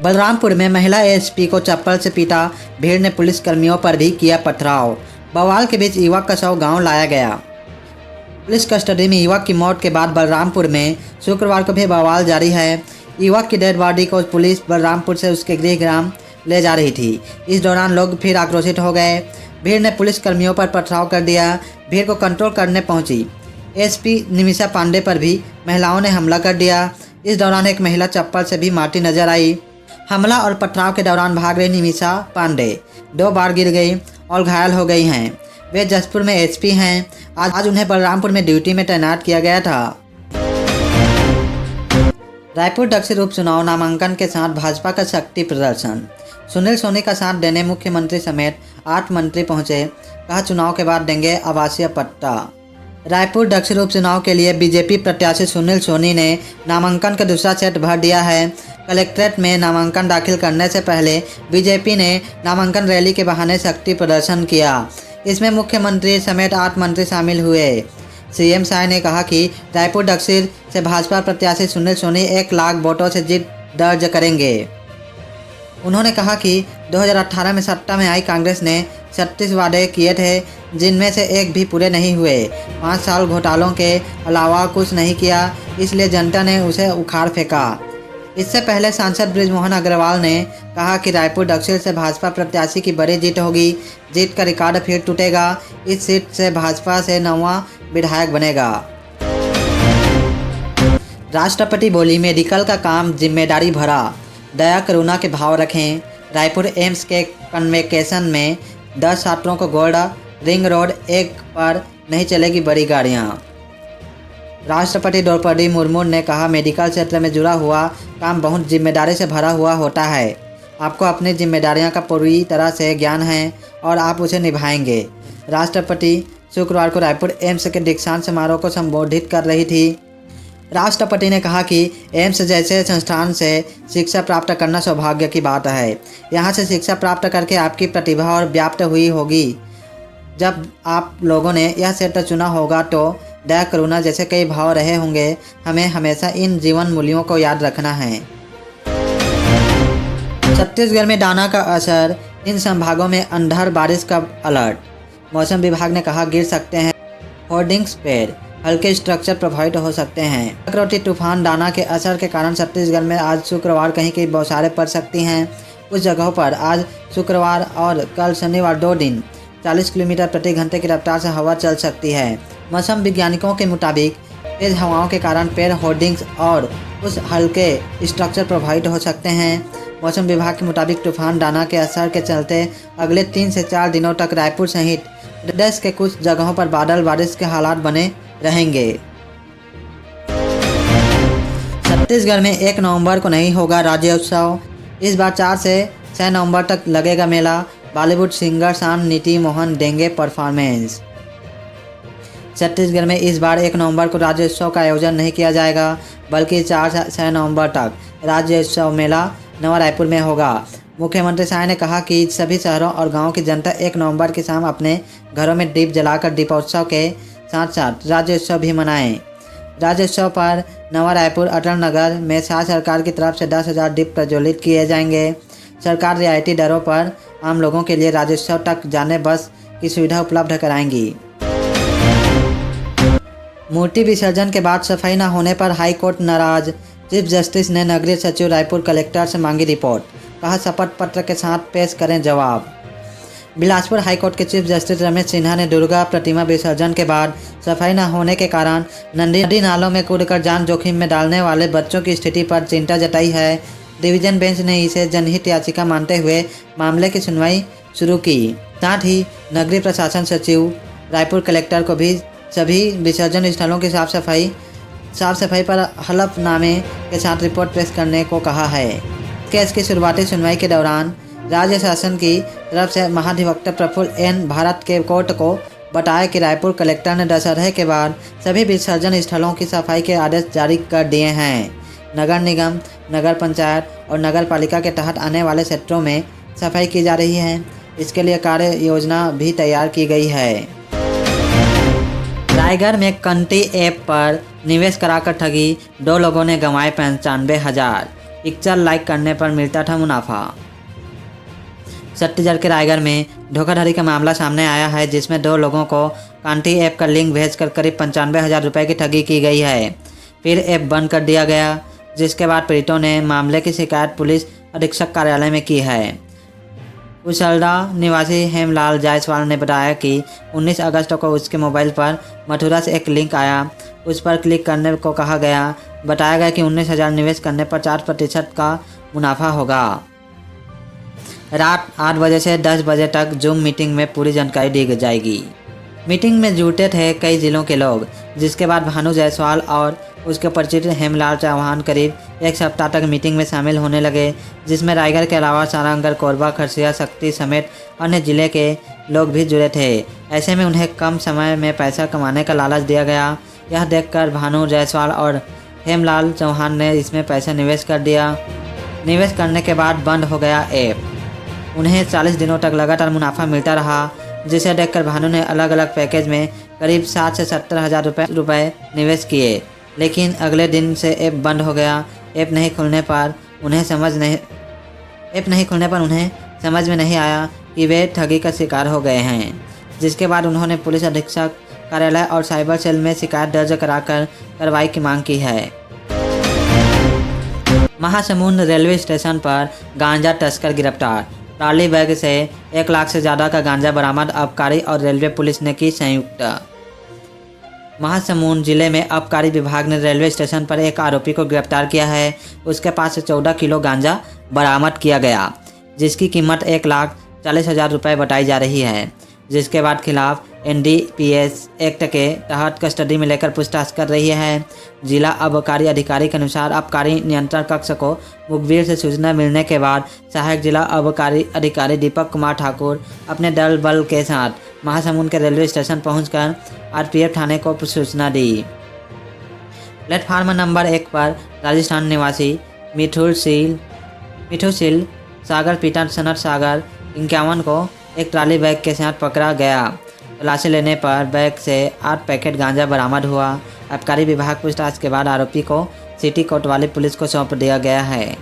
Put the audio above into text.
बलरामपुर में महिला एएसपी को चप्पल से पीटा, भीड़ ने पुलिसकर्मियों पर भी किया पथराव। बवाल के बीच युवक का शव गांव लाया गया। पुलिस कस्टडी में युवक की मौत के बाद बलरामपुर में शुक्रवार को भी बवाल जारी है। युवक की डेड बॉडी को पुलिस बलरामपुर से उसके गृह ग्राम ले जा रही थी। इस दौरान लोग फिर आक्रोशित हो गए। भीड़ ने पुलिसकर्मियों पर पथराव कर दिया। भीड़ को कंट्रोल करने पहुंची एसपी निमिषा पांडे पर भी महिलाओं ने हमला कर दिया। इस दौरान एक महिला चप्पल से भी मारती नजर आई। हमला और पथराव के दौरान भाग रही निमिषा पांडे 2 बार गिर गई और घायल हो गई हैं। वे जसपुर में एसपी हैं। आज उन्हें बलरामपुर में ड्यूटी में तैनात किया गया था। रायपुर दक्षिण उपचुनाव नामांकन के साथ भाजपा का शक्ति प्रदर्शन। सुनील सोनी का साथ देने मुख्यमंत्री समेत 8 मंत्री पहुंचे। कहा चुनाव के बाद देंगे आवासीय पट्टा। रायपुर दक्षिण उपचुनाव के लिए बीजेपी प्रत्याशी सुनील सोनी ने नामांकन का दूसरा सेट भर दिया है। कलेक्ट्रेट में नामांकन दाखिल करने से पहले बीजेपी ने नामांकन रैली के बहाने शक्ति प्रदर्शन किया। इसमें मुख्यमंत्री समेत 8 मंत्री शामिल हुए। सीएम साय ने कहा कि रायपुर दक्षिण से भाजपा प्रत्याशी सुनील सोनी 1 लाख वोटों से जीत दर्ज करेंगे। उन्होंने कहा कि 2018 में सत्ता में आई कांग्रेस ने 36 वादे किए थे, जिनमें से एक भी पूरे नहीं हुए। 5 साल घोटालों के अलावा कुछ नहीं किया, इसलिए जनता ने उसे उखाड़ फेंका। इससे पहले सांसद बृजमोहन अग्रवाल ने कहा कि रायपुर दक्षिण से भाजपा प्रत्याशी की बड़ी जीत होगी। जीत का रिकॉर्ड फिर टूटेगा। इस सीट से भाजपा से 9वां विधायक बनेगा। राष्ट्रपति बोली मेडिकल का काम जिम्मेदारी भरा, दया करुणा के भाव रखें। रायपुर एम्स के कन्वेकेशन में 10 छात्रों को गोल्ड रिंग रोड 1 पर नहीं चलेगी बड़ी गाड़ियां। राष्ट्रपति द्रौपदी मुर्मू ने कहा मेडिकल क्षेत्र में जुड़ा हुआ काम बहुत जिम्मेदारी से भरा हुआ होता है। आपको अपनी जिम्मेदारियों का पूरी तरह से ज्ञान है और आप उसे निभाएंगे। राष्ट्रपति शुक्रवार को रायपुर एम्स के दीक्षांत समारोह को संबोधित कर रही थी। राष्ट्रपति ने कहा कि एम्स जैसे संस्थान से शिक्षा प्राप्त करना सौभाग्य की बात है। यहाँ से शिक्षा प्राप्त करके आपकी प्रतिभा और व्याप्त हुई होगी। जब आप लोगों ने यह क्षेत्र चुना होगा तो दया करुणा जैसे कई भाव रहे होंगे। हमें हमेशा इन जीवन मूल्यों को याद रखना है। छत्तीसगढ़ में दाना का असर, इन संभागों में अंधड़ बारिश का अलर्ट। मौसम विभाग ने कहा गिर सकते हैं होर्डिंग्स, पेड़, हल्के स्ट्रक्चर प्रभावित हो सकते हैं। चक्रवाती तूफान दाना के असर के कारण छत्तीसगढ़ में आज शुक्रवार कहीं कहीं बौछारें पड़ सकती हैं। कुछ जगहों पर आज शुक्रवार और कल शनिवार 2 दिन 40 किलोमीटर प्रति घंटे की रफ्तार से हवा चल सकती है। मौसम वैज्ञानिकों के मुताबिक तेज हवाओं के कारण पेड़, होर्डिंग्स और कुछ हल्के स्ट्रक्चर प्रभावित हो सकते हैं। मौसम विभाग के मुताबिक तूफान दाना के असर के चलते अगले 3 से 4 दिनों तक रायपुर सहित प्रदेश के कुछ जगहों पर बादल बारिश के हालात बने रहेंगे। छत्तीसगढ़ में 1 नवंबर को नहीं होगा राज्योत्सव। इस बार 4 से 6 नवंबर तक लगेगा मेला। बॉलीवुड सिंगर शान नीति मोहन देंगे परफॉर्मेंस। छत्तीसगढ़ में इस बार 1 नवंबर को राज्योत्सव का आयोजन नहीं किया जाएगा, बल्कि 4 से 6 नवंबर तक राज्योत्सव मेला नवा रायपुर में होगा। मुख्यमंत्री साय ने कहा कि सभी शहरों और गांवों की जनता 1 नवंबर की शाम अपने घरों में दीप जलाकर दीपोत्सव के साथ साथ राज्योत्सव भी मनाएं। राज्योत्सव पर नवा रायपुर अटल नगर में शासन सरकार की तरफ से 10,000 दीप प्रज्वलित किए जाएंगे। सरकार रियायती दरों पर आम लोगों के लिए राज्योत्सव तक जाने बस की सुविधा उपलब्ध कराएंगी। मूर्ति विसर्जन के बाद सफाई न होने पर हाई कोर्ट नाराज। चीफ जस्टिस ने नगरीय सचिव रायपुर कलेक्टर से मांगी रिपोर्ट। कहा शपथ पत्र के साथ पेश करें जवाब। बिलासपुर हाईकोर्ट के चीफ जस्टिस रमेश सिन्हा ने दुर्गा प्रतिमा विसर्जन के बाद सफाई न होने के कारण नदी नालों में कूदकर जान जोखिम में डालने वाले बच्चों की स्थिति पर चिंता जताई है। डिवीजन बेंच ने इसे जनहित याचिका मानते हुए मामले की सुनवाई शुरू की। साथ ही नगरीय प्रशासन सचिव रायपुर कलेक्टर को भी सभी विसर्जन स्थलों की साफ सफाई पर हलफनामे के साथ रिपोर्ट पेश करने को कहा है। केस की शुरुआती सुनवाई के दौरान राज्य शासन की तरफ से महाधिवक्ता प्रफुल्ल एन भारत के कोर्ट को बताया कि रायपुर कलेक्टर ने दशहरे के बाद सभी विसर्जन स्थलों की सफाई के आदेश जारी कर दिए हैं। नगर निगम, नगर पंचायत और नगर पालिका के तहत आने वाले क्षेत्रों में सफाई की जा रही है। इसके लिए कार्य योजना भी तैयार की गई है। रायगढ़ में कंटी ऐप पर निवेश कराकर ठगी, 2 लोगों ने गंवाए 95,000। पिक्चर लाइक करने पर मिलता था मुनाफा। छत्तीसगढ़ के रायगढ़ में धोखाधड़ी का मामला सामने आया है, जिसमें 2 लोगों को कांटी ऐप का लिंक भेजकर करीब 95,000 रुपये की ठगी की गई है। फिर ऐप बंद कर दिया गया, जिसके बाद पीड़ितों ने मामले की शिकायत पुलिस अधीक्षक कार्यालय में की है। उछलदा निवासी हेमलाल जायसवाल ने बताया कि 19 अगस्त को उसके मोबाइल पर मथुरा से एक लिंक आया। उस पर क्लिक करने को कहा गया। बताया गया कि 19,000 निवेश करने पर 4% का मुनाफा होगा। रात 8 बजे से 10 बजे तक जूम मीटिंग में पूरी जानकारी दी जाएगी। मीटिंग में जुटे थे कई जिलों के लोग, जिसके बाद भानु जायसवाल और उसके परिचित हेमलाल चौहान करीब एक सप्ताह तक मीटिंग में शामिल होने लगे, जिसमें रायगढ़ के अलावा सारंगढ़, कोरबा, खरसिया, शक्ति समेत अन्य जिले के लोग भी जुड़े थे। ऐसे में उन्हें कम समय में पैसा कमाने का लालच दिया गया। यह देखकर भानु जायसवाल और हेमलाल चौहान ने इसमें पैसा निवेश कर दिया। निवेश करने के बाद बंद हो गया ऐप। उन्हें 40 दिनों तक लगातार मुनाफा मिलता रहा, जिसे देखकर भानु ने अलग अलग पैकेज में करीब 60 से 70 हज़ार रुपये निवेश किए। लेकिन अगले दिन से ऐप बंद हो गया। ऐप नहीं खुलने पर उन्हें समझ में नहीं आया कि वे ठगी का शिकार हो गए हैं, जिसके बाद उन्होंने पुलिस अधीक्षक कार्यालय और साइबर सेल में शिकायत दर्ज कराकर कार्रवाई की मांग की है। महासमुंद रेलवे स्टेशन पर गांजा तस्कर गिरफ्तार। ट्रॉली बैग से 1 लाख से ज़्यादा का गांजा बरामद। आबकारी और रेलवे पुलिस ने की संयुक्त। महासमुंद जिले में आबकारी विभाग ने रेलवे स्टेशन पर एक आरोपी को गिरफ्तार किया है। उसके पास से 14 किलो गांजा बरामद किया गया, जिसकी कीमत 1,40,000 रुपये बताई जा रही है, जिसके बाद खिलाफ NDPS एक्ट के तहत कस्टडी में लेकर पूछताछ कर रही है। जिला आबकारी अधिकारी के अनुसार आबकारी नियंत्रण कक्ष को मुखबिर से सूचना मिलने के बाद सहायक जिला आबकारी अधिकारी दीपक कुमार ठाकुर अपने दल बल के साथ महासमुंद के रेलवे स्टेशन पहुंचकर RPF थाने को सूचना दी। प्लेटफार्म नंबर 1 पर राजस्थान निवासी मिठू सिल सागर पीटा सनत सागर 51 को एक ट्रॉली बैग के साथ पकड़ा गया। तलाशी लेने पर बैग से 8 पैकेट गांजा बरामद हुआ। आबकारी विभाग पूछताछ के बाद आरोपी को सिटी कोतवाली पुलिस को सौंप दिया गया है।